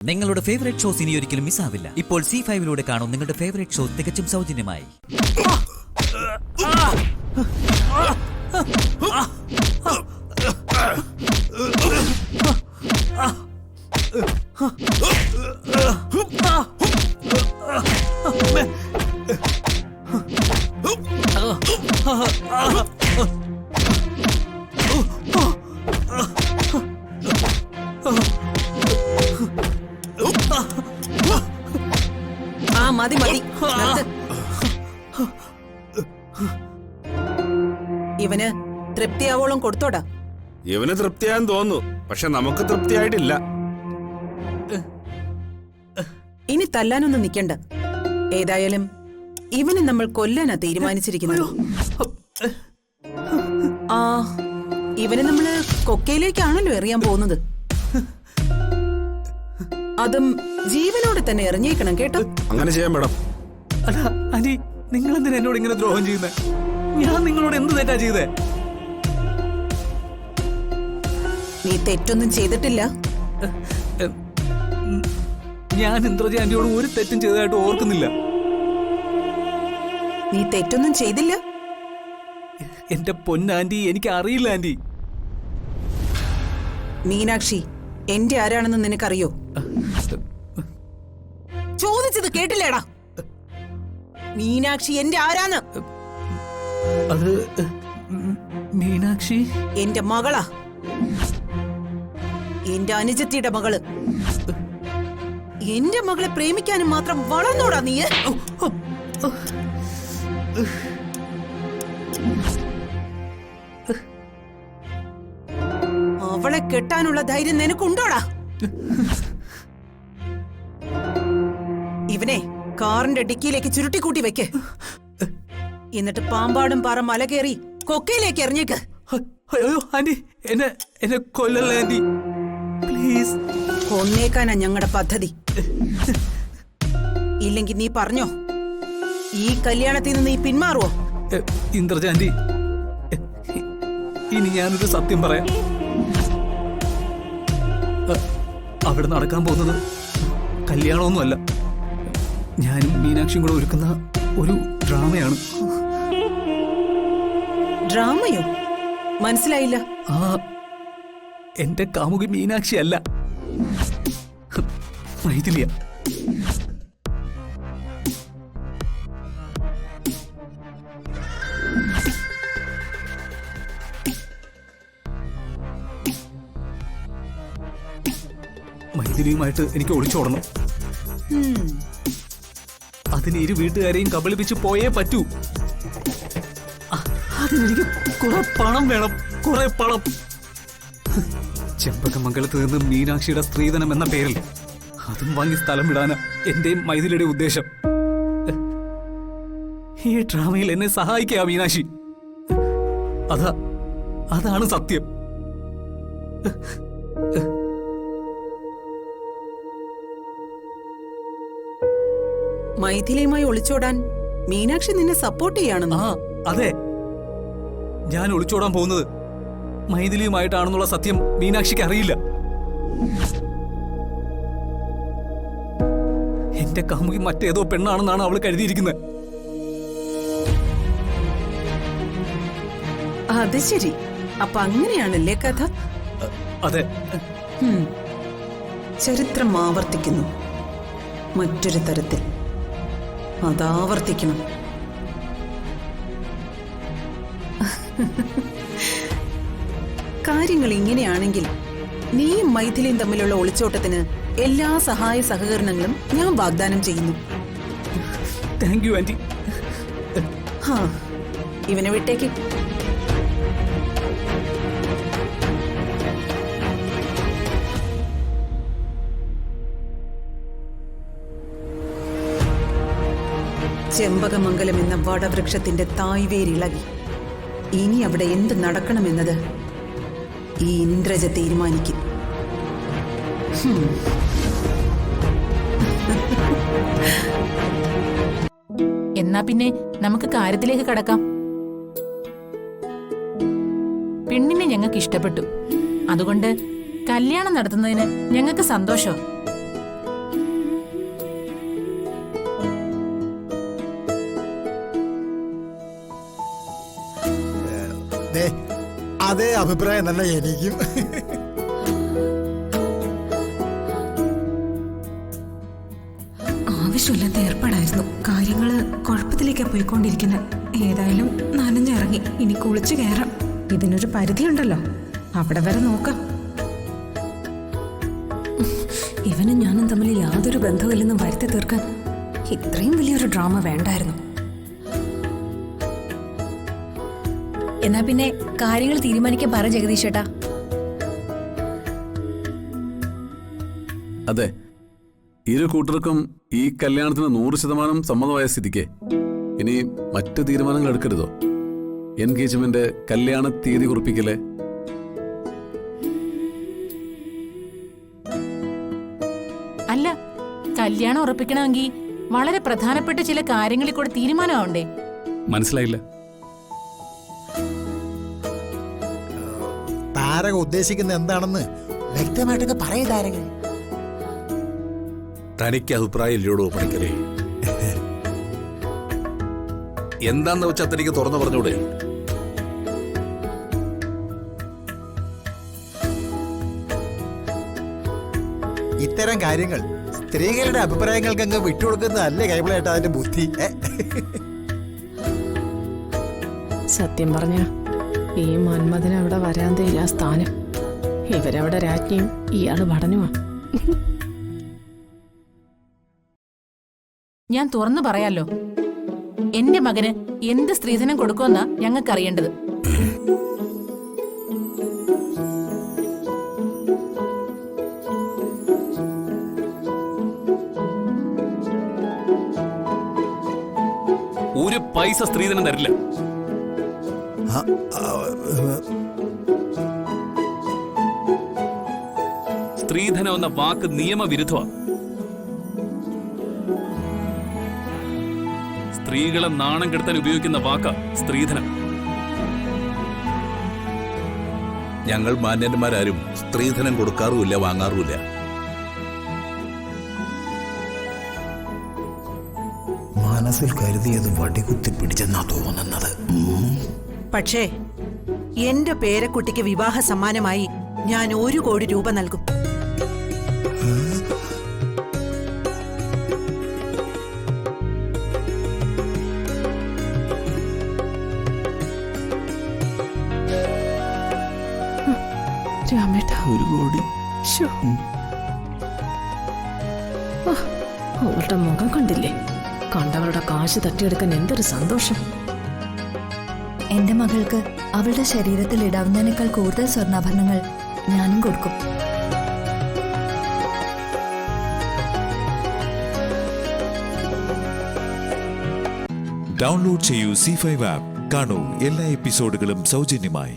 നിങ്ങളുടെ favourite shows ഇനി ഒരിക്കലും മിസ്സാവില്ല. ഇപ്പോൾ C5 കാണും നിങ്ങളുടെ ഫേവറേറ്റ് ഷോ തികച്ചും സൗജന്യമായി. മതി മതി, ഇവന് തൃപ്തിയാവോളം കൊടുത്തോടാ. ഇവന് തൃപ്തിയാന്ന് തോന്നുന്നു, പക്ഷെ നമുക്ക് തൃപ്തിയായിട്ടില്ല. ഇനി തല്ലാനൊന്നും നിക്കണ്ട. ഏതായാലും ഇവനെ നമ്മൾ കൊല്ലാനാ തീരുമാനിച്ചിരിക്കുന്നത്. ആ, ഇവനെ നമ്മള് കൊക്കയിലേക്കാണല്ലോ എറിയാൻ പോകുന്നത്. അതും ജീവനോടെ തന്നെ എറിഞ്ഞേക്കണം കേട്ടോ. അങ്ങനെ ചെയ്യാൻ മേഡം. അനി, നിങ്ങൾ എന്തിനാ എന്നോട് ഇങ്ങനെ ദ്രോഹം ചെയ്യുന്നേ? ഞാൻ നിങ്ങളോട് എന്ത് തെറ്റാ ചെയ്തേ? നീ തെറ്റൊന്നും ചെയ്തിട്ടില്ല. ഞാൻ ഇന്ദ്രജ ആന്റിയോട് ഒരു തെറ്റും ചെയ്തതായിട്ട് ഓർക്കുന്നില്ല. നീ തെറ്റൊന്നും ചെയ്തില്ല. എന്റെ പൊന്നാന്റി, എനിക്ക് അറിയില്ല ആന്റി. മീനാക്ഷി എന്റെ ആരാണെന്ന് നിനക്കറിയോ? ചോദിച്ചത് കേട്ടില്ലേടാ? മീനാക്ഷി എന്റെ ആരാന്ന്? അത് മീനാക്ഷി എന്റെ മകളാ, എന്റെ അനുജത്തിയുടെ മകള്. എന്റെ മകളെ പ്രേമിക്കാനും മാത്രം വളർന്നോടാ നീ? അവളെ കെട്ടാനുള്ള ധൈര്യം നിനക്കുണ്ടോടാ? ഇവനെ കാറിന്റെ ഡിക്കിയിലേക്ക് ചുരുട്ടിക്കൂട്ടി വെക്ക്. എന്നിട്ട് പാമ്പാടും പാറ മല കയറി കൊക്കയിലേക്ക് എറിഞ്ഞേക്ക്. അയ്യോ ആന്റി, എന്നെ കൊല്ലല്ലേ ആന്റി, പ്ലീസ്. കൊന്നേക്കാനാ ഞങ്ങളുടെ പദ്ധതി. ഇല്ലെങ്കിൽ നീ പറഞ്ഞോ, ഈ കല്യാണത്തിൽ നിന്ന് നീ പിന്മാറുവോ? ഇന്ദ്രജ ആന്റി, ഇനി ഞാനൊരു സത്യം പറയാം. അവിടെ നടക്കാൻ പോകുന്നത് കല്യാണമൊന്നുമല്ല, ഞാനും മീനാക്ഷിയും കൂടെ ഒരുക്കുന്ന ഒരു ഡ്രാമയാണ്. ഡ്രാമയോ? മനസ്സിലായില്ല. ആ, എന്റെ കാമുകി മീനാക്ഷി അല്ല, മൈഥിലിയ. മൈഥിലിയുമായിട്ട് എനിക്ക് ഒളിച്ചോടണം. അതിന് ഇരു വീട്ടുകാരെയും കബളിപ്പിച്ച് പോയേ പറ്റൂ. അതിനെനിക്ക് കുറെ പണം വേണം, കുറെ പണം. ചെമ്പകമംഗലത്ത് നിന്ന് മീനാക്ഷിയുടെ സ്ത്രീധനം എന്ന പേരിൽ അതും വാങ്ങി സ്ഥലം വിടാനാ എന്റെയും മൈഥിലിയുടെ ഉദ്ദേശം. ഈ ഡ്രാമയിൽ എന്നെ സഹായിക്കുക മീനാക്ഷി. അതാണ് സത്യം. മൈഥിലിയുമായി ഒളിച്ചോടാൻ മീനാക്ഷി നിന്നെ സപ്പോർട്ട് ചെയ്യാണെന്നോ? ആ, അതെ. ഞാൻ ഒളിച്ചോടാൻ പോകുന്നത് മൈഥിലിയുമായിട്ടാണെന്നുള്ള സത്യം മീനാക്ഷിക്ക് അറിയില്ല. എന്റെ കാമുകി മറ്റേതോ പെണ്ണാണെന്നാണ് അവൾ കരുതിയിരിക്കുന്നത്. അത് ശരി, അപ്പൊ അങ്ങനെയാണല്ലേ കഥ? അതെ. ചരിത്രം ആവർത്തിക്കുന്നു, മറ്റൊരു തരത്തിൽ. അതാവർത്തിക്കണം. കാര്യങ്ങൾ ഇങ്ങനെയാണെങ്കിൽ നീയും മൈഥിലിയും തമ്മിലുള്ള ഒളിച്ചോട്ടത്തിന് എല്ലാ സഹായ സഹകരണങ്ങളും ഞാൻ വാഗ്ദാനം ചെയ്യുന്നു. Thank you aunty. ഇവനെ വിട്ടേക്ക്. ചെമ്പകമംഗലം എന്ന വടവൃക്ഷത്തിന്റെ തായ്വേരിളകി. ഇനി അവിടെ എന്ത് നടക്കണമെന്നത് ഈ ഇന്ദ്രജ തീരുമാനിക്കും. എന്നാ പിന്നെ നമുക്ക് കാര്യത്തിലേക്ക് കടക്കാം. പെണ്ണിനെ ഞങ്ങൾക്ക് ഇഷ്ടപ്പെട്ടു. അതുകൊണ്ട് കല്യാണം നടത്തുന്നതിന് ഞങ്ങൾക്ക് സന്തോഷം. അഭിപ്രായം തന്നെ എനിക്കും. ആവശ്യമില്ലാത്ത ഏർപ്പാടായിരുന്നു. കാര്യങ്ങള് കുഴപ്പത്തിലേക്കാ പോയിക്കൊണ്ടിരിക്കുന്നത്. ഏതായാലും നനഞ്ഞിറങ്ങി, ഇനി കുളിച്ചു കയറാം. ഇതിനൊരു പരിധിയുണ്ടല്ലോ, അവിടെ വരെ നോക്കാം. ഇവനും ഞാനും തമ്മിൽ യാതൊരു ബന്ധവുമില്ലെന്നും വരുത്തി തീർക്കാൻ ഇത്രയും വലിയൊരു ഡ്രാമ വേണ്ടായിരുന്നു. എന്നാ പിന്നെ കാര്യങ്ങൾ തീരുമാനിക്കാൻ പറ ജഗദീഷ് ചേട്ടാ. അതെ, ഇരു കൂട്ടർക്കും ഈ കല്യാണത്തിന് 100% സമ്മതമായ സ്ഥിതിക്ക് ഇനി മറ്റു തീരുമാനങ്ങൾ എടുക്കരുതോ? എൻഗേജ്മെന്റ്, കല്യാണ തീയതി കുറിപ്പിക്കല്. അല്ല, കല്യാണം ഉറപ്പിക്കണമെങ്കിൽ വളരെ പ്രധാനപ്പെട്ട ചില കാര്യങ്ങളിൽ കൂടെ തീരുമാനമാവണ്ടേ? മനസ്സിലായില്ല. താരക ഉദ്ദേശിക്കുന്നത് എന്താണെന്ന് വ്യക്തമായിട്ടൊക്കെ പറയൂ താരക. തനിക്ക് അഭിപ്രായം ഇല്ലയോടോ പണിക്കരെ? എന്താന്ന് വെച്ചാൽ തനിക്ക് തുറന്നു പറഞ്ഞൂടെ? ഇത്തരം കാര്യങ്ങൾ സ്ത്രീകളുടെ അഭിപ്രായങ്ങൾക്ക് അങ്ങ് വിട്ടുകൊടുക്കുന്നതല്ലേ കൈബിളേട്ടാ അതിന്റെ ബുദ്ധി. സത്യം പറഞ്ഞ ഈ മന്മഥന് അവിടെ വരാൻ തേരാ സ്ഥാനം. ഇവരവിടെ രാജ്ഞിയും ഇയാള് ഭടനുമാ. ഞാൻ തുറന്നു പറയാലോ, എന്റെ മകന് എന്ത് സ്ത്രീധനം കൊടുക്കുമെന്നാ ഞങ്ങൾക്ക് അറിയേണ്ടത്. ഒരു പൈസ സ്ത്രീധനം തരില്ല. സ്ത്രീധനം എന്ന വാക്ക് നിയമവിരുദ്ധമാണ്. സ്ത്രീകളെ നാണം കെടുത്താൻ ഉപയോഗിക്കുന്ന വാക്കാ സ്ത്രീധനം. ഞങ്ങൾ മാന്യന്മാരാരും സ്ത്രീധനം കൊടുക്കാറുമില്ല, വാങ്ങാറുമില്ല. മനസ്സിൽ കരുതിയത് വടികുത്തി പിടിച്ചെന്നാ തോന്നുന്നത്. പക്ഷേ എന്റെ പേരക്കുട്ടിക്ക് വിവാഹ സമ്മാനമായി ഞാൻ 1 കോടി രൂപ നൽകും. രാമേട്ട, 1 കോടി? അവളുടെ മുഖം കണ്ടില്ലേ? കണ്ടവളുടെ കാശ് തട്ടിയെടുക്കാൻ എന്തൊരു സന്തോഷം. എന്റെ മകൾക്ക് അവളുടെ ശരീരത്തിൽ ഇടാവുന്നതിനേക്കാൾ കൂടുതൽ സ്വർണ്ണാഭരണങ്ങൾ ഞാനും കൊടുക്കും. ഡൗൺലോഡ് ചെയ്യൂ C5 ആപ്പ്. കാണൂ എല്ലാ എപ്പിസോഡുകളും സൗജന്യമായി.